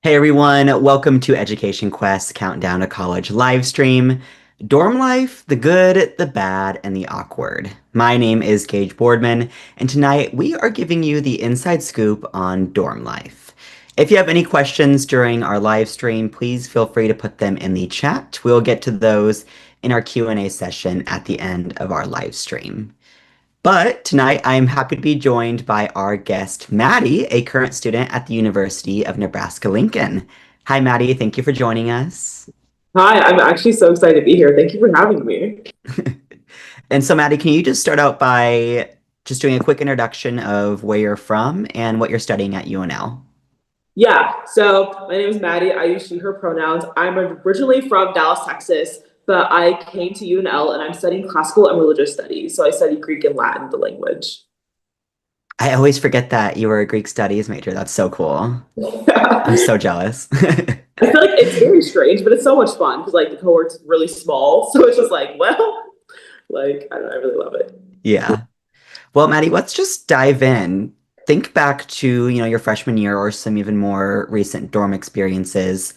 Hey everyone, welcome to Education Quest Countdown to College live stream. Dorm life, the good, the bad, and the awkward. My name is Gage Boardman, and tonight we are giving you the inside scoop on dorm life. If you have any questions during our live stream, please feel free to put them in the chat. We'll get to those in our Q&A session at the end of our live stream. But tonight I'm happy to be joined by our guest, Maddie, a current student at the University of Nebraska-Lincoln. Hi, Maddie. Thank you for joining us. Hi, I'm actually so excited to be here. Thank you for having me. And so, Maddie, can you just start out by just doing a quick introduction of where you're from and what you're studying at UNL? Yeah, so my name is Maddie. I use she, her pronouns. I'm originally from Dallas, Texas, but I came to UNL and I'm studying classical and religious studies. So I study Greek and Latin, the language. I always forget that you were a Greek studies major. That's so cool. I'm I so jealous. feel like it's very strange, but it's so much fun because like the cohort's really small. So it's just like, well, like I don't know, I really love it. Yeah. Well, Maddie, let's just dive in. Think back to, your freshman year or some even more recent dorm experiences.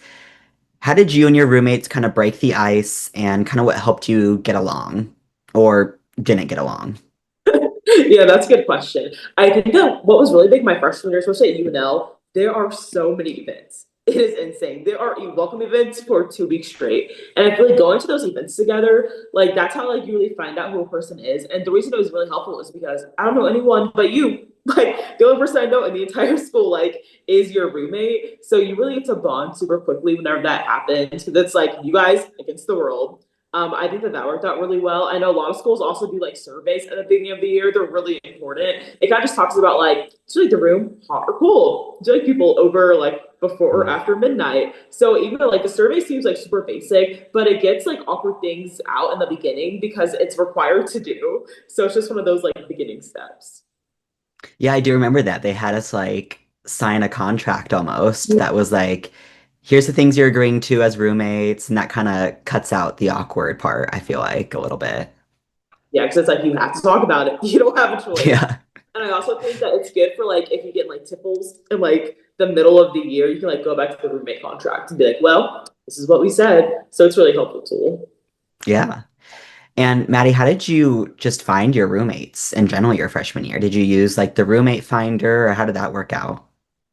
How did you and your roommates kind of break the ice and kind of what helped you get along or didn't get along? Yeah, that's a good question. I think that what was really big my freshman year, especially at UNL, there are so many events. It is insane. There are welcome events for 2 weeks straight. And I feel like going to those events together, like that's how like you really find out who a person is. And the reason it was really helpful is because I don't know anyone but you. Like the only person I know in the entire school, like, is your roommate. So you really get to bond super quickly whenever that happens. Because it's like you guys against the world. I think that worked out really well. I know a lot of schools also do like surveys at the beginning of the year. They're really important. It kind of just talks about like, do you like the room hot or cold? Do you like people over like before or after midnight? So even though like the survey seems like super basic, but it gets like awkward things out in the beginning because it's required to do. So it's just one of those like beginning steps. Yeah, I do remember that. They had us like sign a contract almost that was like, here's the things you're agreeing to as roommates, and that kind of cuts out the awkward part, I feel like, a little bit. Yeah, because it's like you have to talk about it. You don't have a choice. Yeah. And I also think that it's good for like if you get like tipples in like the middle of the year, you can like go back to the roommate contract and be like, well, this is what we said. So it's really helpful tool. Yeah. And Maddie, how did you just find your roommates in general your freshman year? Did you use like the roommate finder or how did that work out?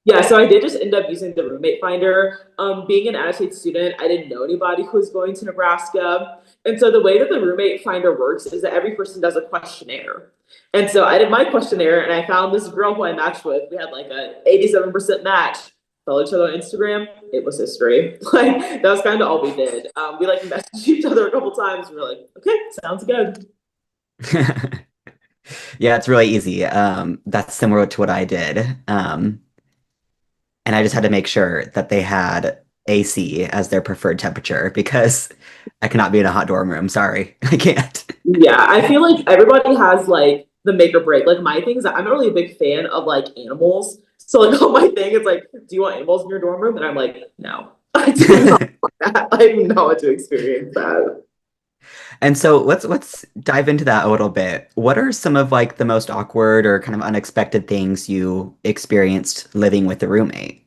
Yeah, so I did just end up using the roommate finder. Being an out-of-state student, I didn't know anybody who was going to Nebraska. And so the way that the roommate finder works is that every person does a questionnaire. And so I did my questionnaire and I found this girl who I matched with. We had like a 87% match. Follow each other on Instagram. It was history. Like that was kind of all we did. We like messaged each other a couple times. We were like, okay, sounds good. Yeah, it's really easy. That's similar to what I did. And I just had to make sure that they had AC as their preferred temperature because I cannot be in a hot dorm room. Sorry, I can't. Yeah, I feel like everybody has like the make or break. Like my thing is that I'm not really a big fan of like animals. So like on my thing is like, do you want animals in your dorm room? And I'm like, no, I do not want that. I do not want to experience that. And so let's dive into that a little bit. What are some of like the most awkward or kind of unexpected things you experienced living with a roommate?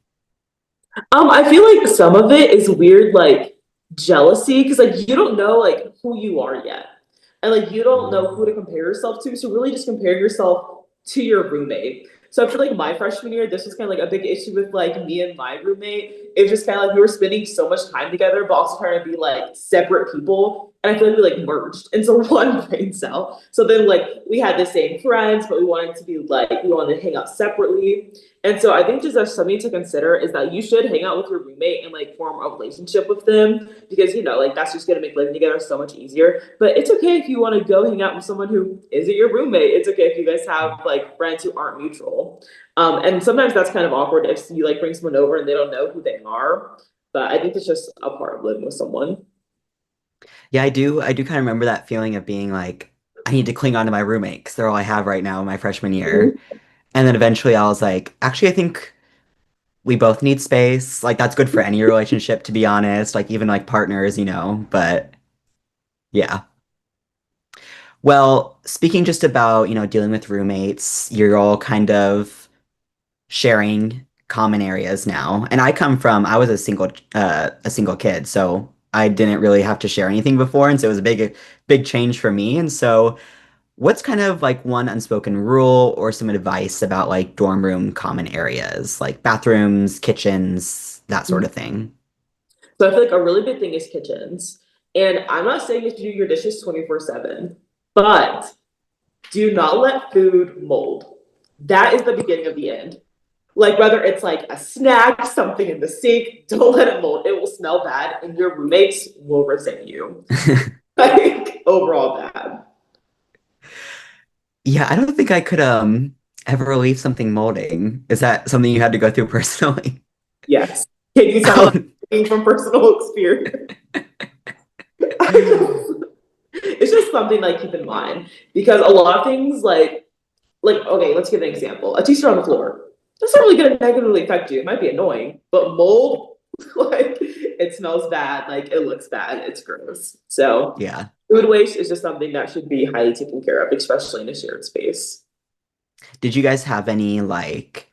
I feel like some of it is weird, like jealousy, because like you don't know like who you are yet. And like you don't know who to compare yourself to. So really just compare yourself to your roommate. So I feel like my freshman year, this was kind of like a big issue with like me and my roommate. It was just kind of like we were spending so much time together, but also trying to be like separate people. And I feel like we like merged into one brain cell. So then like we had the same friends, but we wanted to be like we wanted to hang out separately. And so I think just as something to consider is that you should hang out with your roommate and like form a relationship with them because you know like that's just gonna make living together so much easier. But it's okay if you want to go hang out with someone who isn't your roommate. It's okay if you guys have like friends who aren't mutual. And sometimes that's kind of awkward if you like bring someone over and they don't know who they are. But I think it's just a part of living with someone. Yeah, I do kind of remember that feeling of being like, I need to cling on to my roommate because they're all I have right now in my freshman year. And then eventually I was like, actually, I think we both need space. Like that's good for any relationship, to be honest, like even like partners, but yeah. Well, speaking just about, dealing with roommates, you're all kind of sharing common areas now. And I was a single kid, so I didn't really have to share anything before, and so it was a big change for me. And so what's kind of like one unspoken rule or some advice about like dorm room common areas, like bathrooms, kitchens, that sort of thing? So I feel like a really big thing is kitchens. And I'm not saying you have to do your dishes 24/7, but do not let food mold. That is the beginning of the end. Like whether it's like a snack, something in the sink, don't let it mold. It will smell bad and your roommates will resent you. Like overall bad. Yeah, I don't think I could ever leave something molding. Is that something you had to go through personally? Yes. Can you tell Oh, I'm speaking from personal experience? It's just something like keep in mind because a lot of things like okay, let's give an example. A t-shirt on the floor. That's not really gonna negatively affect you. It might be annoying, but mold, like it smells bad, like it looks bad, it's gross. So yeah. food waste is just something that should be highly taken care of, especially in a shared space. Did you guys have any like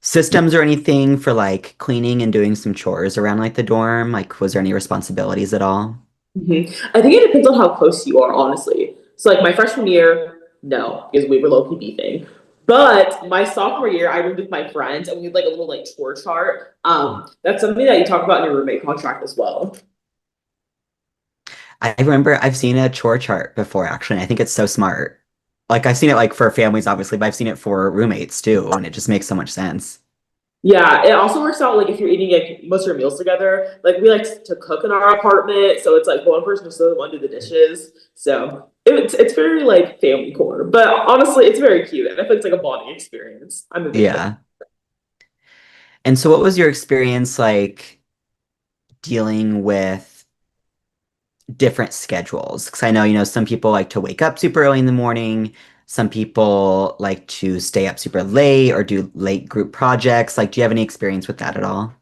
systems or anything for like cleaning and doing some chores around like the dorm? Like, was there any responsibilities at all? I think it depends on how close you are, honestly. So, like my freshman year, no, because we were low key beefing. But my sophomore year, I roomed with my friends, and we had like a little like chore chart. That's something that you talk about in your roommate contract as well. I remember I've seen a chore chart before, actually. And I think it's so smart. Like I've seen it like for families, obviously, but I've seen it for roommates too, and it just makes so much sense. Yeah, it also works out like if you're eating like most of your meals together. Like we like to cook in our apartment, so it's like one person just doesn't want to do the dishes. So it's very like family core, but honestly, it's very cute, and I think it's like a bonding experience. I'm a big fan. Yeah. And so what was your experience like dealing with different schedules? Because I know, some people like to wake up super early in the morning. Some people like to stay up super late or do late group projects. Like, do you have any experience with that at all?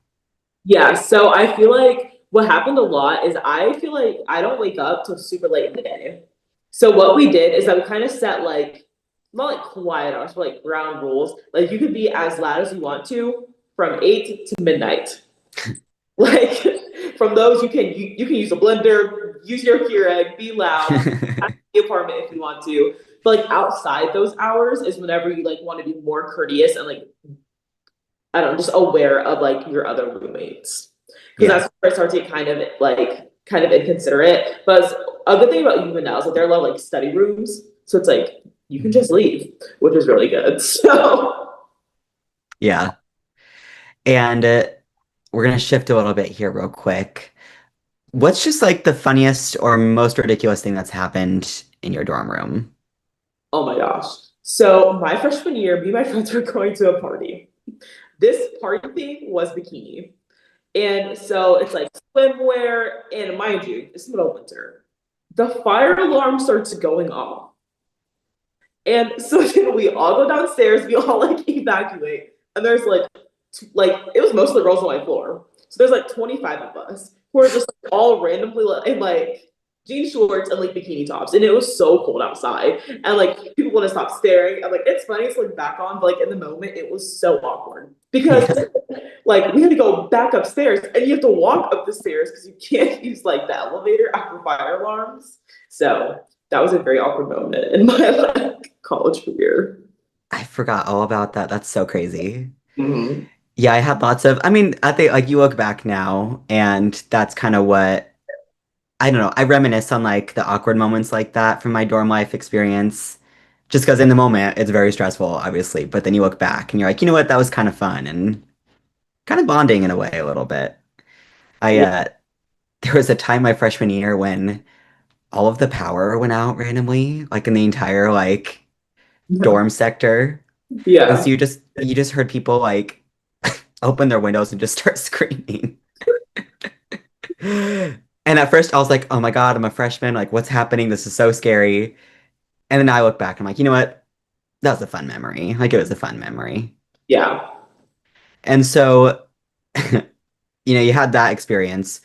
Yeah, so I feel like what happened a lot is I feel like I don't wake up till super late in the day. So what we did is that we kind of set like not like quiet hours, but like ground rules. Like you could be as loud as you want to from 8 to midnight. Like from those you can use a blender, use your Keurig, be loud, the apartment if you want to. But like outside those hours is whenever you like want to be more courteous and like I don't know, just aware of like your other roommates. Because Yeah. that's where I start to get kind of inconsiderate. But a good thing about UNL is that there are a lot of like study rooms. So it's like you can just leave, which is really good. So Yeah. And we're going to shift a little bit here real quick. What's just like the funniest or most ridiculous thing that's happened in your dorm room? oh my gosh. So my freshman year, me and my friends were going to a party. This party theme was bikini. And so it's like swimwear, and mind you, it's middle of winter. The fire alarm starts going off. And so then we all go downstairs, we all like evacuate, and there's like it was mostly girls on my floor. So there's like 25 of us who are just like, all randomly in like jean shorts and like bikini tops, and it was so cold outside, and like people want to stop staring. And like it's funny to look back on, but like in the moment, it was so awkward because Yeah. like we had to go back upstairs, and you have to walk up the stairs because you can't use like the elevator after fire alarms. So that was a very awkward moment in my like, college career. I forgot all about that. That's so crazy. Mhm. Yeah, I had lots of, I mean, I think like you look back now and that's kind of what, I don't know, I reminisce on like the awkward moments like that from my dorm life experience. Just because in the moment it's very stressful, obviously, but then you look back and you're like, you know what, that was kind of fun and kind of bonding in a way a little bit. I Yeah. There was a time my freshman year when all of the power went out randomly, like in the entire like dorm sector. And Yeah. so you just heard people like open their windows and just start screaming. And at first I was like, oh my God, I'm a freshman. Like, what's happening? This is so scary. And then I look back, I'm like, you know what? That was a fun memory. Like, it was a fun memory. Yeah. And so, you had that experience.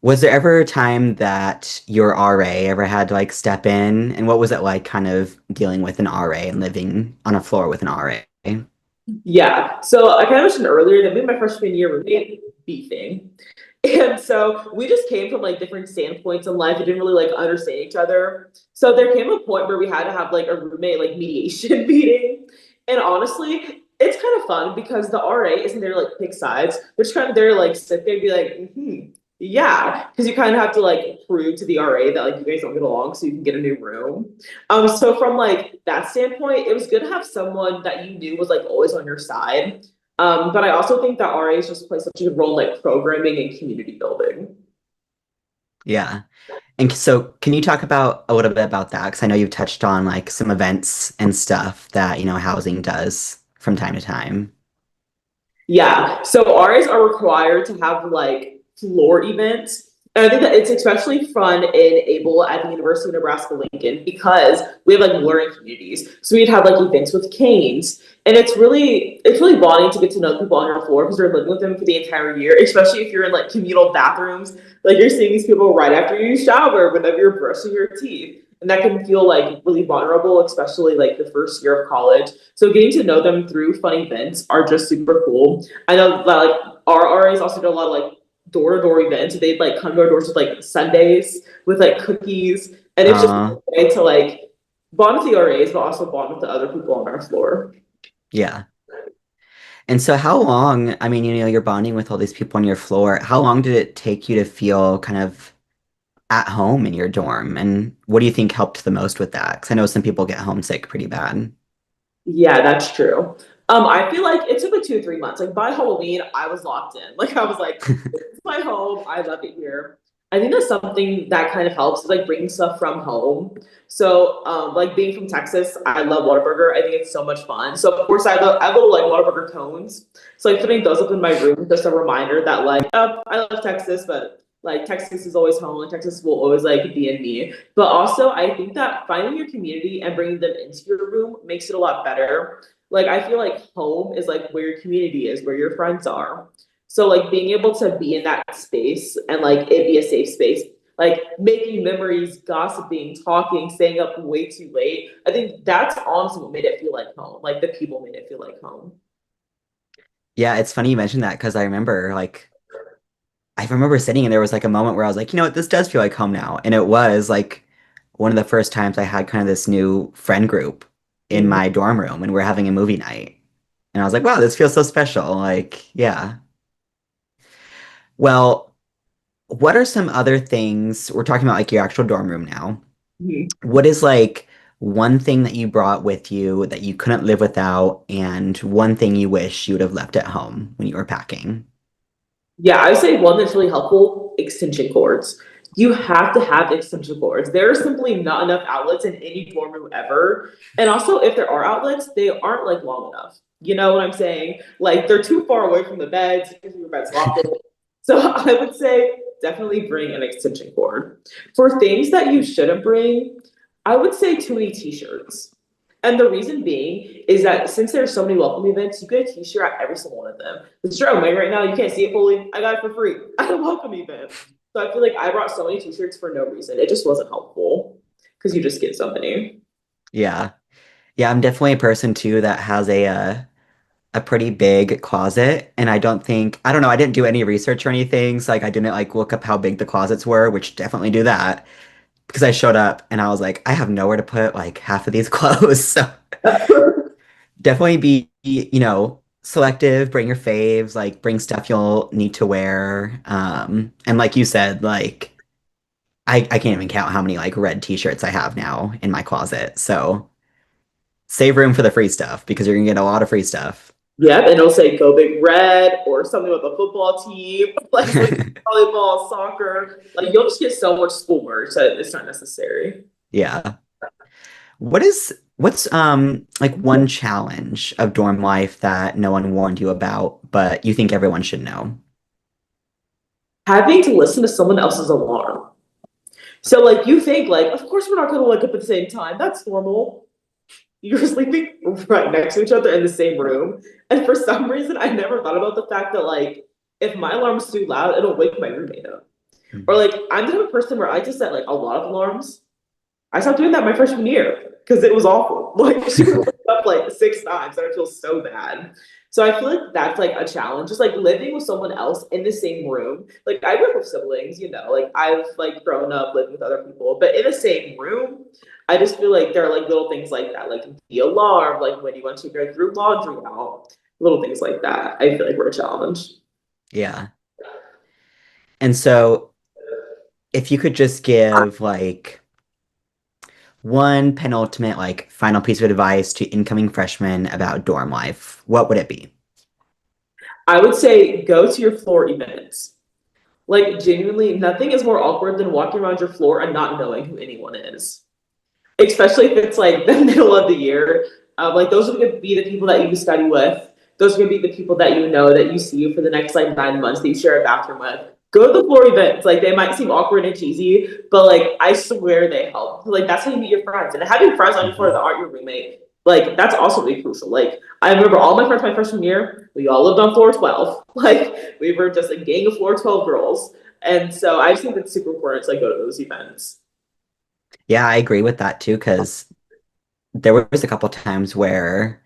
Was there ever a time that your RA ever had to like step in? And what was it like kind of dealing with an RA and living on a floor with an RA? Yeah. So I kind of mentioned earlier that me and my freshman year were beefing. And so we just came from like different standpoints in life. We didn't really like understand each other. So there came a point where we had to have like a roommate like mediation meeting. And honestly, it's kind of fun because the RA isn't there to like pick sides. They're just kind of there to like sit there and be like, yeah, because you kind of have to like prove to the RA that like you guys don't get along, so you can get a new room. So from like that standpoint, it was good to have someone that you knew was like always on your side. But I also think that RAs just play such a good role in like programming and community building. Yeah. And so can you talk about a little bit about that? Because I know you've touched on like some events and stuff that, housing does from time to time. Yeah. So RAs are required to have like floor events. And I think that it's especially fun and able at the University of Nebraska Lincoln because we have like learning communities. So we'd have like events with canes. And it's really bonding to get to know people on your floor because you're living with them for the entire year, especially if you're in like communal bathrooms. Like you're seeing these people right after you shower, whenever you're brushing your teeth. And that can feel like really vulnerable, especially like the first year of college. So getting to know them through fun events are just super cool. I know that like our RAs also do a lot of like door to door events. They'd like come to our doors with like Sundays with like cookies, and it's just a Uh, way to like bond with the RAs, but also bond with the other people on our floor. yeah. And so how long, I mean, you're bonding with all these people on your floor. How long did it take you to feel kind of at home in your dorm? And what do you think helped the most with that? Because I know some people get homesick pretty bad. Yeah, that's true. I feel like it took like 2 or 3 months. Like by Halloween, I was locked in. Like I was like, this is my home. I love it here. I think that's something that kind of helps is like bringing stuff from home. So, like being from Texas, I love Whataburger. I think it's so much fun. So of course, I have little like Whataburger cones. So like putting those up in my room, just a reminder that like, I love Texas, but like Texas is always home, and Texas will always like be in me. But also, I think that finding your community and bringing them into your room makes it a lot better. Like, I feel like home is like where your community is, where your friends are. So, like, being able to be in that space and like it be a safe space, like making memories, gossiping, talking, staying up way too late. I think that's honestly what made it feel like home. Like, the people made it feel like home. Yeah, it's funny you mentioned that because I remember sitting and there was like a moment where I was like, this does feel like home now. And it was like one of the first times I had kind of this new friend group in Mhm. my dorm room and we're having a movie night. And I was like, wow, this feels so special. Like, yeah. Well, what are some other things? We're talking about like your actual dorm room now. Mhm. What is like one thing that you brought with you that you couldn't live without, and one thing you wish you would have left at home when you were packing? Yeah, I would say one that's really helpful, extension cords. You have to have extension cords. There are simply not enough outlets in any dorm room ever. And also, if there are outlets, they aren't like long enough. You know what I'm saying? Like they're too far away from the beds because your bed's locked in. So I would say definitely bring an extension cord. For things that you shouldn't bring, I would say too many t-shirts. And the reason being is that since there's so many welcome events, you get a t-shirt at every single one of them. The shirt I'm wearing right now, you can't see it fully. I got it for free at a welcome event. So I feel like I brought so many t-shirts for no reason. It just wasn't helpful because you just get so many. Yeah. Yeah, I'm definitely a person too that has a pretty big closet, and I don't know, I didn't do any research or anything, so like I didn't like look up how big the closets were, which definitely do that because I showed up and I was like, I have nowhere to put like half of these clothes. So definitely be, selective, bring your faves, like bring stuff you'll need to wear. And like you said, like I can't even count how many like red t-shirts I have now in my closet. So save room for the free stuff because you're gonna get a lot of free stuff. Yeah, and it'll say "Go Big Red" or something with the football team, like something volleyball, soccer. Like you'll just get so much school merch that it's not necessary. Yeah. What's like one challenge of dorm life that no one warned you about, but you think everyone should know? Having to listen to someone else's alarm. So like you think like, of course we're not gonna wake up at the same time. That's normal. You're sleeping right next to each other in the same room. And for some reason, I never thought about the fact that like if my alarm's too loud, it'll wake my roommate up. Or like I'm the type of person where I just set like a lot of alarms. I stopped doing that my freshman year because it was awful. Like she would wake up up like 6 times and I feel so bad. So I feel like that's like a challenge, just like living with someone else in the same room. Like I grew up with siblings, like I've like grown up living with other people, but in the same room, I just feel like there are like little things like that, like the alarm, like when you want to go through laundry out, little things like that. I feel like we're a challenge. Yeah. And so if you could just give like one penultimate, like final piece of advice to incoming freshmen about dorm life, what would it be? I would say go to your floor events. Like genuinely, nothing is more awkward than walking around your floor and not knowing who anyone is. Especially if it's like the middle of the year. Like those are gonna be the people that you study with. Those are gonna be the people that you know that you see for the next like 9 months that you share a bathroom with. Go to the floor events. Like they might seem awkward and cheesy, but like I swear they help. Like that's how you meet your friends. And having friends on your floor Mhm. that aren't your roommate, like that's also really crucial. Like I remember all my friends my freshman year, we all lived on floor 12. Like we were just a gang of floor 12 girls. And so I just think it's super important to like go to those events. Yeah, I agree with that too, because there was a couple times where,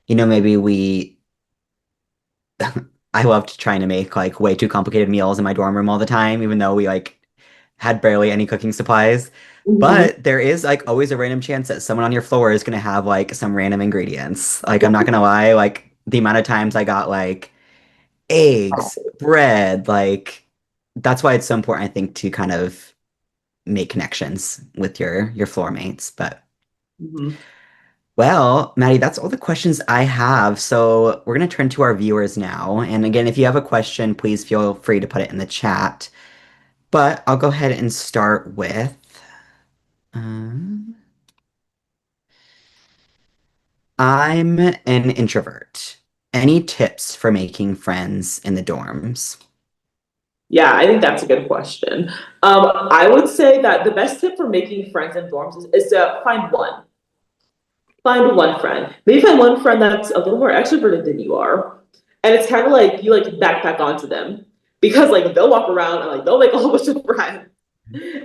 maybe I loved trying to make like way too complicated meals in my dorm room all the time, even though we like had barely any cooking supplies. Mhm. But there is like always a random chance that someone on your floor is gonna have like some random ingredients. Like I'm not gonna lie, like the amount of times I got like eggs, bread, like that's why it's so important, I think, to kind of make connections with your floor mates. But Mhm. well, Maddie, that's all the questions I have. So we're gonna turn to our viewers now. And again, if you have a question, please feel free to put it in the chat. But I'll go ahead and start with um, I'm an introvert. Any tips for making friends in the dorms? Yeah, I think that's a good question. I would say that the best tip for making friends in dorms is to find one. Find one friend. Maybe find one friend that's a little more extroverted than you are. And it's kind of like you like backpack onto them because like they'll walk around and like they'll make a whole bunch of friends.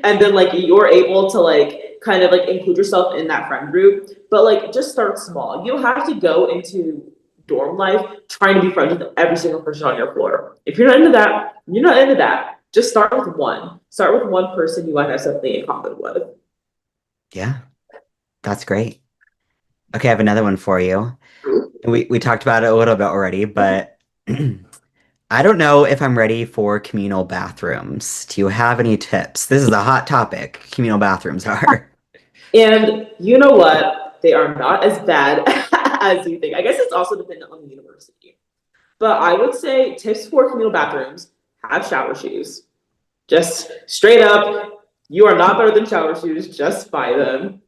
And then like you're able to like kind of like include yourself in that friend group. But like just start small. You don't have to go into dorm life trying to be friends with every single person on your floor. If you're not into that, you're not into that. Just start with one. Start with one person you might have something in common with. Yeah, that's great. Okay, I have another one for you. We talked about it a little bit already, but I don't know if I'm ready for communal bathrooms. Do you have any tips? This is a hot topic, communal bathrooms are. And you know what? They are not as bad as you think. I guess it's also dependent on the university. But I would say tips for communal bathrooms: have shower shoes. Just straight up, you are not better than shower shoes. Just buy them.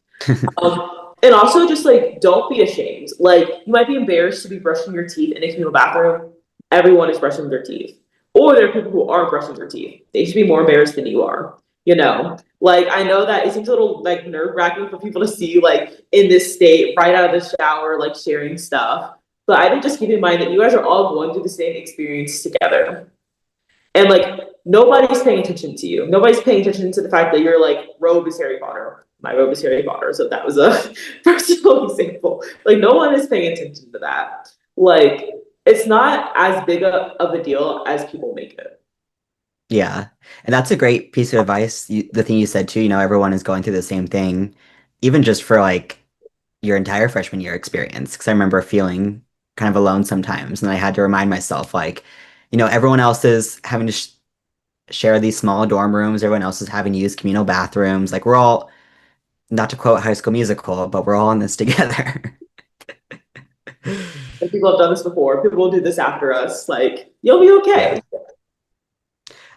And also, just like don't be ashamed. Like you might be embarrassed to be brushing your teeth in a communal bathroom. Everyone is brushing their teeth, or there are people who aren't brushing their teeth. They should be more embarrassed than you are. Like I know that it seems a little like nerve wracking for people to see you like in this state right out of the shower, like sharing stuff. But I think just keep in mind that you guys are all going through the same experience together. And like nobody's paying attention to you. Nobody's paying attention to the fact that your like robe is Harry Potter. My robe is Harry Potter. So that was a personal example. Like no one is paying attention to that. Like it's not as big of a deal as people make it. Yeah. And that's a great piece of advice. The thing you said too, everyone is going through the same thing, even just for like your entire freshman year experience. Because I remember feeling kind of alone sometimes. And I had to remind myself, like, everyone else is having to share these small dorm rooms, everyone else is having to use communal bathrooms. Like, we're all, not to quote High School Musical, but we're all in this together. And people have done this before. People will do this after us. Like you'll be Yeah. okay.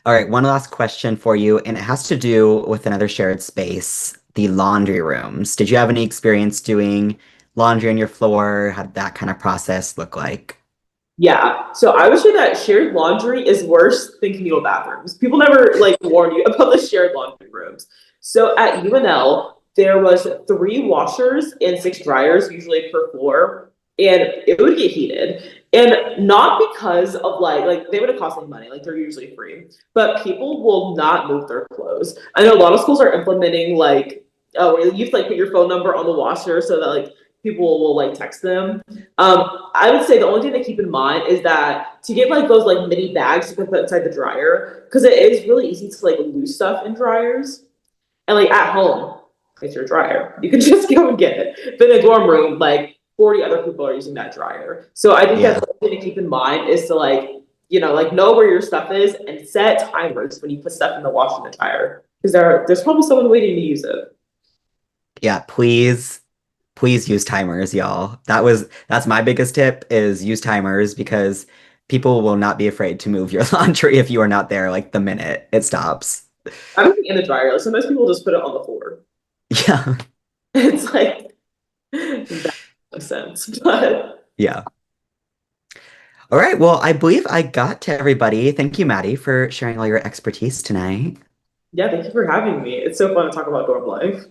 All right, one last question for you, and it has to do with another shared space, the laundry rooms. Did you have any experience doing laundry on your floor? How did that kind of process look like? Yeah. So I would say that shared laundry is worse than communal bathrooms. People never like warn you about the shared laundry rooms. So at UNL, there was 3 washers and 6 dryers usually per floor, and it would get heated. And not because of like they wouldn't cost any money, like they're usually free, but people will not move their clothes. I know a lot of schools are implementing like, oh, you have to like put your phone number on the washer so that like people will like text them. I would say the only thing to keep in mind is that to get like those like mini bags you can put inside the dryer because it is really easy to like lose stuff in dryers. And like at home, it's your dryer. You can just go and get it. But in a dorm room, like 40 other people are using that dryer. So I think Yeah. that's the thing to keep in mind is to like, like know where your stuff is and set timers when you put stuff in the washer and the dryer. Because there's probably someone waiting to use it. Yeah, please use timers, y'all. That's my biggest tip is use timers because people will not be afraid to move your laundry if you are not there like the minute it stops. I don't think in the dryer. Like sometimes people just put it on the floor. Yeah. It's like that makes sense. But Yeah. All right. Well, I believe I got to everybody. Thank you, Maddie, for sharing all your expertise tonight. yeah, thank you for having me. It's so fun to talk about dorm life.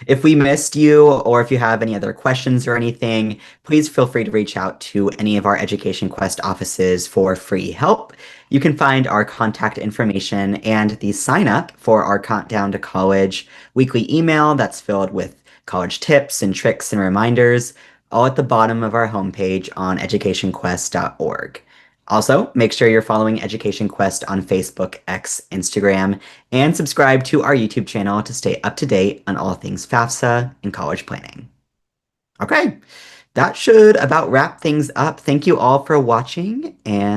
If we missed you or if you have any other questions or anything, please feel free to reach out to any of our Education Quest offices for free help. You can find our contact information and the sign up for our Countdown to College weekly email that's filled with college tips and tricks and reminders, all at the bottom of our homepage on educationquest.org. Also, make sure you're following Education Quest on Facebook, X, Instagram, and subscribe to our YouTube channel to stay up to date on all things FAFSA and college planning. Okay, that should about wrap things up. Thank you all for watching, and